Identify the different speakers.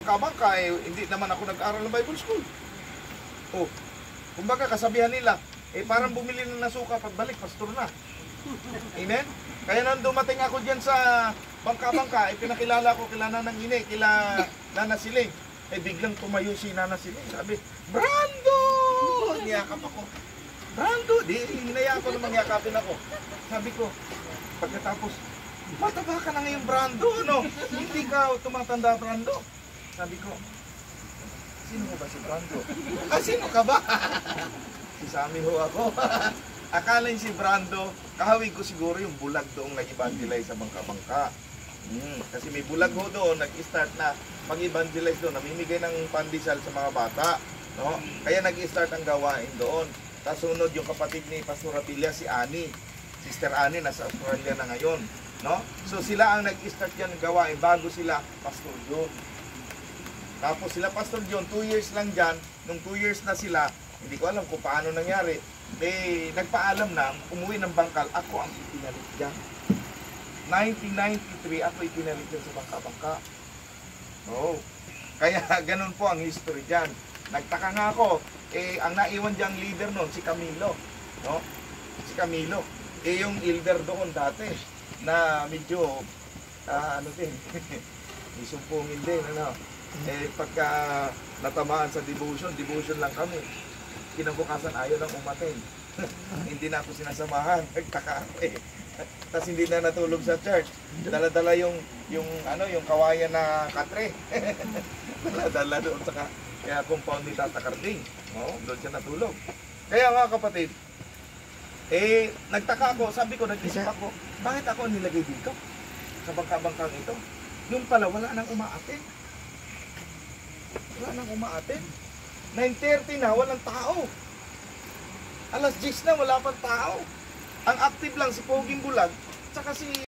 Speaker 1: kabangka, hindi naman ako nag-aral ng Bible School. Oh, kumbaga kasabihan nila, parang bumili na ng suka, pagbalik, pastor na. Amen? Kaya nang dumating ako dyan sa bangka-bangka, pinakilala ko kila Nanang Ine, kila Nana Siling. Biglang tumayo si Nana Siling, sabi, Brando! Niyakap ako. Brando! Di, hinaya ako namang yakapin ako. Sabi ko, pagkatapos, mataba ka na ngayon, Brando, ano? Hindi ka tumatanda, Brando. Sabi ko, sino mo ba si Brando? Sino ka ba? Si Sammy ho ako. Akala si Brando, kahawig ko siguro yung bulag doong nag-evangelize sa bangka-bangka. Kasi may bulag ho doon, nag-start na mag-evangelize doon, namimigay ng pandesal sa mga bata. No? Kaya nag-start ang gawain doon. Tapos sunod yung kapatid ni Pastor Abilia, si Annie. Sister Annie, nasa Australia na ngayon. No? So sila ang nag-start yan ng gawain bago sila Pastor John. Tapos sila Pastor John, 2 years lang dyan. Nung 2 years na sila, hindi ko alam kung paano nangyari. Nagpaalam na, umuwi ng bangkal, ako ang itinalit dyan. 1993, ako itinalit dyan sa bangka-bangka. Oh. Kaya ganun po ang history dyan. Nagtaka nga ako, ang naiwan dyan leader noon, si Camilo. No? Si Camilo. Yung elder doon dati, na medyo, ano din, isumpungin din, ano. Pagka natamaan sa devotion lang kami. Kinabukasan ayaw lang umaten. Hindi na ako sinasamahan. Nagtaka ako Tapos hindi na natulog sa church. Dala-dala yung kawayan na katre. Dala-dala doon sa kaya compound ni Tata Carding. Doon siya natulog. Kaya nga kapatid, nagtaka ako, sabi ko, nag-isip ako, bakit ako nilagay dito? Sa bangka-bangkang ito? Yung pala, wala nang umaaten. Wala nang umaaten. 9:30 na, walang tao. Alas 10 na, wala pang tao. Ang active lang si Poging Bulag, tsaka si